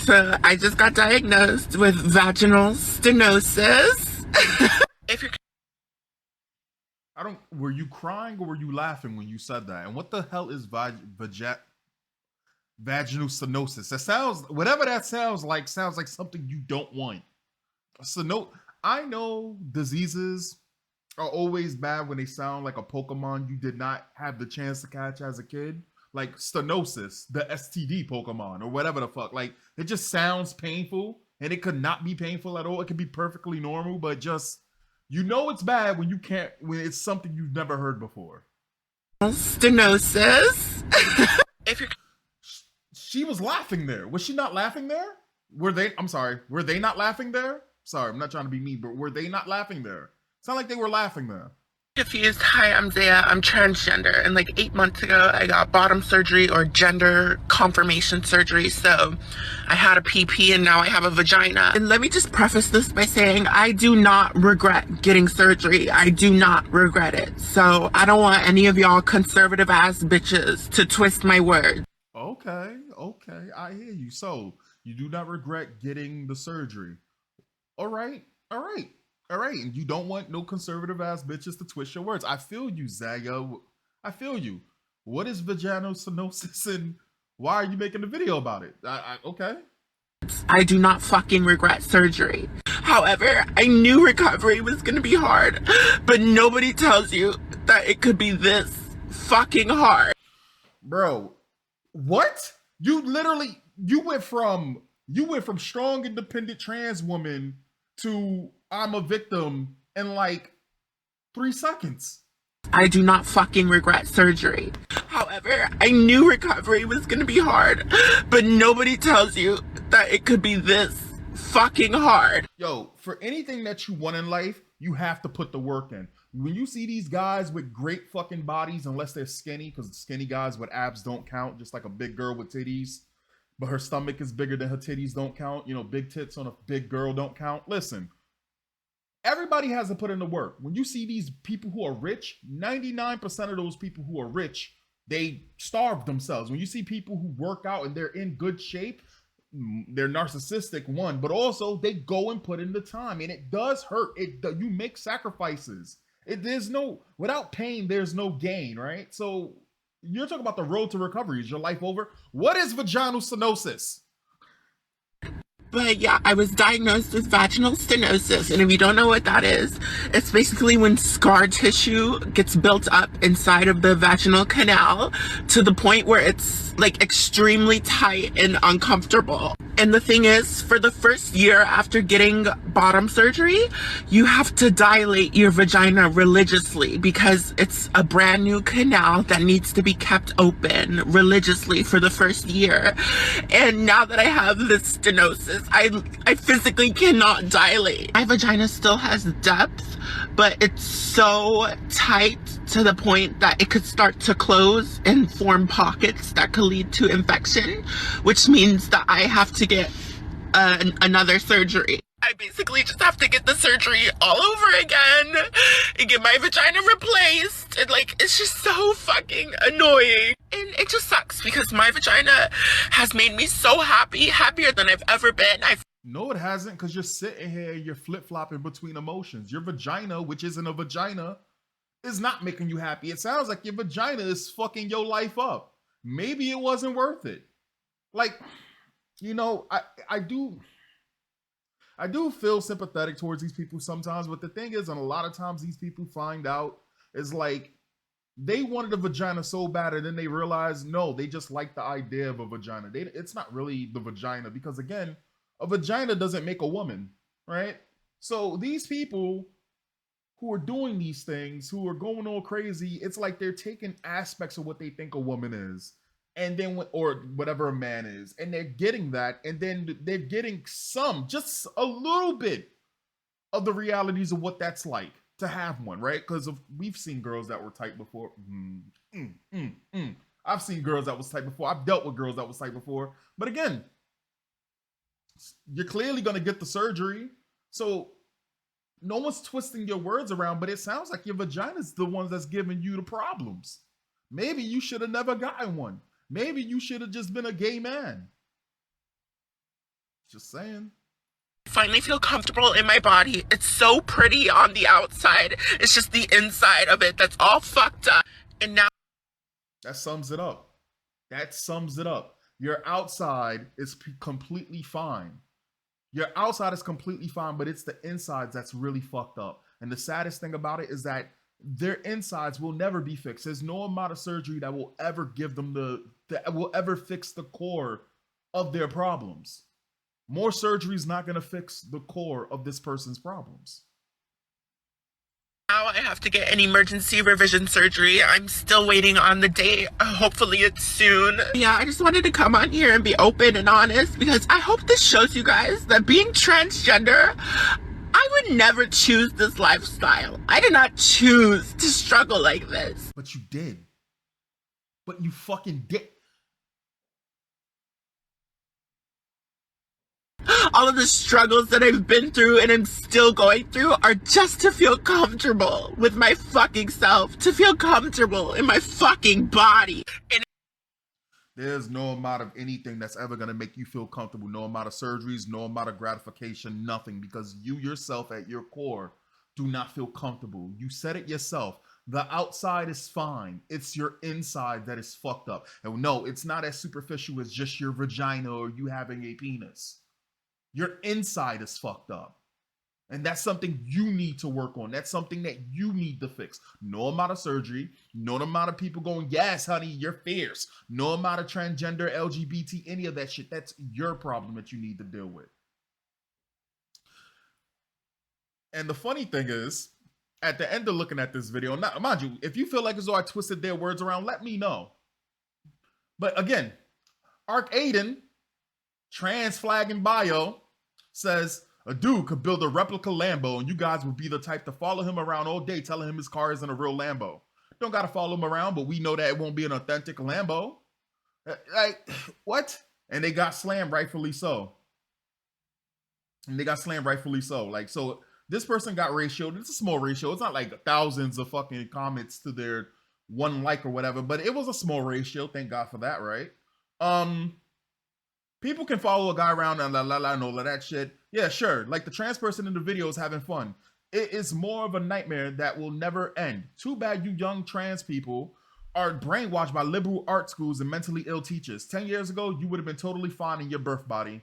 So I just got diagnosed with vaginal stenosis. If you're I don't. Were you crying or were you laughing when you said that? And what the hell is vaginal stenosis? That sounds, whatever that sounds like something you don't want. So no, I know diseases are always bad when they sound like a Pokemon you did not have the chance to catch as a kid. Like stenosis, the STD Pokemon, or whatever the fuck. Like, it just sounds painful, and it could not be painful at all. It could be perfectly normal, but just, you know it's bad when you can't, when it's something you've never heard before. stenosis. If you're She was laughing there. Was she not laughing there? Were they? I'm sorry. Were they not laughing there? Sorry, I'm not trying to be mean, but were they not laughing there? It's not like they were laughing there. confused, hi, I'm Zaya. I'm transgender. And like 8 months ago, I got bottom surgery or gender confirmation surgery. So I had a PP and now I have a vagina. And let me just preface this by saying I do not regret getting surgery. I do not regret it. So I don't want any of y'all conservative ass bitches to twist my words. Okay, okay, I hear you. So you do not regret getting the surgery. All right, all right, all right. And you don't want no conservative ass bitches to twist your words. I feel you, Zaga. I feel you. What is vaginal stenosis and why are you making a video about it? Okay. I do not fucking regret surgery. However, I knew recovery was gonna be hard, but nobody tells you that it could be this fucking hard. Bro, what? You went from strong independent trans woman to I'm a victim in like 3 seconds. I do not fucking regret surgery. However, I knew recovery was gonna be hard, but nobody tells you that it could be this fucking hard. Yo, for anything that you want in life, you have to put the work in. When you see these guys with great fucking bodies, unless they're skinny, because skinny guys with abs don't count, just like a big girl with titties, but her stomach is bigger than her titties don't count. You know, big tits on a big girl don't count. Listen, everybody has to put in the work. When you see these people who are rich, 99% of those people who are rich, they starve themselves. When you see people who work out and they're in good shape, they're narcissistic, one, but also they go and put in the time, and it does hurt. You make sacrifices. There's no, without pain there's no gain, right? So you're talking about the road to recovery. Is your life over? What is vaginal stenosis? But yeah, I was diagnosed with vaginal stenosis. And if you don't know what that is, it's basically when scar tissue gets built up inside of the vaginal canal to the point where it's like extremely tight and uncomfortable. And the thing is, for the first year after getting bottom surgery, you have to dilate your vagina religiously because it's a brand new canal that needs to be kept open religiously for the first year. And now that I have this stenosis, I physically cannot dilate. My vagina still has depth, but it's so tight to the point that it could start to close and form pockets that could lead to infection, which means that I have to get another surgery. I basically just have to get the surgery all over again and get my vagina replaced. And like, it's just so fucking annoying. And it just sucks because my vagina has made me so happy, happier than I've ever been. No, it hasn't, because you're sitting here, you're flip-flopping between emotions. Your vagina, which isn't a vagina, is not making you happy. It sounds like your vagina is fucking your life up. Maybe it wasn't worth it. Like, you know, I do feel sympathetic towards these people sometimes, but the thing is, and a lot of times these people find out is like they wanted a vagina so bad, and then they realize no, they just like the idea of a vagina. It's not really the vagina, because again, a vagina doesn't make a woman, right? So these people who are doing these things, who are going all crazy, it's like they're taking aspects of what they think a woman is, and then, or whatever a man is, and they're getting that, and then they're getting just a little bit of the realities of what that's like to have one, right? Because we've seen girls that were tight before. I've seen girls that was tight before. I've dealt with girls that was tight before. But again, you're clearly going to get the surgery. So no one's twisting your words around, but it sounds like your vagina's the one that's giving you the problems. Maybe you should have never gotten one. Maybe you should have just been a gay man. Just saying. Finally feel comfortable in my body. It's so pretty on the outside. It's just the inside of it that's all fucked up. And now That sums it up. That sums it up. Your outside is completely fine. Your outside is completely fine, but it's the insides that's really fucked up. And the saddest thing about it is that their insides will never be fixed. There's no amount of surgery that will ever give them that will ever fix the core of their problems. More surgery is not going to fix the core of this person's problems. I have to get an emergency revision surgery. I'm still waiting on the date. Hopefully it's soon. Yeah, I just wanted to come on here and be open and honest because I hope this shows you guys that being transgender, I would never choose this lifestyle. I did not choose to struggle like this. But you did. But you fucking did. All of the struggles that I've been through and am still going through are just to feel comfortable with my fucking self, to feel comfortable in my fucking body. And there's no amount of anything that's ever going to make you feel comfortable. No amount of surgeries, no amount of gratification, nothing. Because you yourself at your core do not feel comfortable. You said it yourself. The outside is fine. It's your inside that is fucked up. And no, it's not as superficial as just your vagina or you having a penis. Your inside is fucked up. And that's something you need to work on. That's something that you need to fix. No amount of surgery, no amount of people going, yes, honey, you're fierce. No amount of transgender, LGBT, any of that shit. That's your problem that you need to deal with. And the funny thing is, at the end of looking at this video, now, mind you, if you feel like as though I twisted their words around, let me know. But again, Arc Aiden, trans flag in bio, says a dude could build a replica Lambo and you guys would be the type to follow him around all day telling him his car isn't a real Lambo. Don't gotta follow him around, but we know that it won't be an authentic Lambo. Like, what? And they got slammed, rightfully so. Like, so this person got ratioed. It's a small ratio. It's not like thousands of fucking comments to their one like or whatever, but it was a small ratio. Thank God for that, right? People can follow a guy around and and all of that shit. Yeah, sure. Like the trans person in the video is having fun. It is more of a nightmare that will never end. Too bad you young trans people are brainwashed by liberal art schools and mentally ill teachers. 10 years ago, you would have been totally fine in your birth body.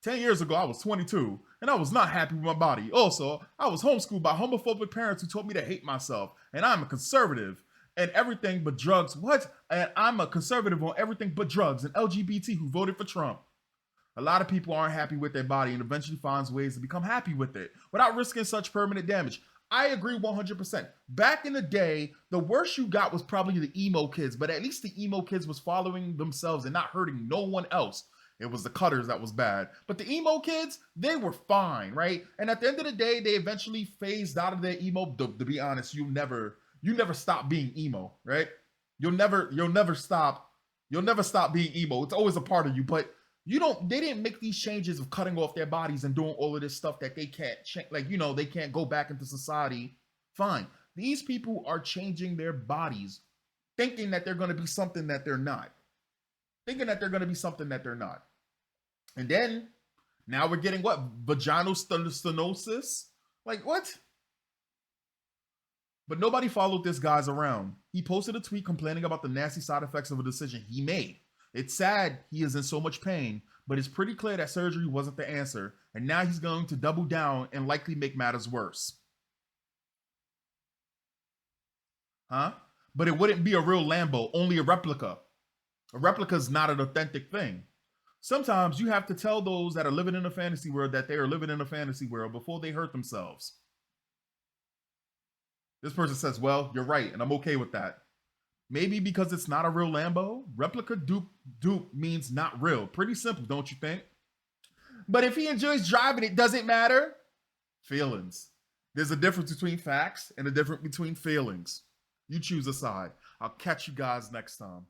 10 years ago, I was 22 and I was not happy with my body. Also, I was homeschooled by homophobic parents who told me to hate myself. And I'm a conservative and everything but drugs. What? And I'm a conservative on everything but drugs and LGBT who voted for Trump. A lot of people aren't happy with their body and eventually finds ways to become happy with it without risking such permanent damage. I agree 100%. Back in the day, the worst you got was probably the emo kids, but at least the emo kids was following themselves and not hurting no one else. It was the cutters that was bad. But the emo kids, they were fine, right? And at the end of the day, they eventually phased out of their emo. To be honest, you never stop being emo, right? You'll never stop being emo. It's always a part of you, but they didn't make these changes of cutting off their bodies and doing all of this stuff that they can't change. Like, they can't go back into society. Fine. These people are changing their bodies, thinking that they're going to be something that they're not. And then, now we're getting what? Vaginal stenosis? Like, what? But nobody followed this guy's around. He posted a tweet complaining about the nasty side effects of a decision he made. It's sad he is in so much pain, but it's pretty clear that surgery wasn't the answer, and now he's going to double down and likely make matters worse. Huh? But it wouldn't be a real Lambo, only a replica. A replica is not an authentic thing. Sometimes you have to tell those that are living in a fantasy world that they are living in a fantasy world before they hurt themselves. This person says, well, you're right, and I'm okay with that. Maybe because it's not a real Lambo, replica dupe means not real. Pretty simple, don't you think? But if he enjoys driving, it doesn't matter. Feelings. There's a difference between facts and a difference between feelings. You choose a side. I'll catch you guys next time.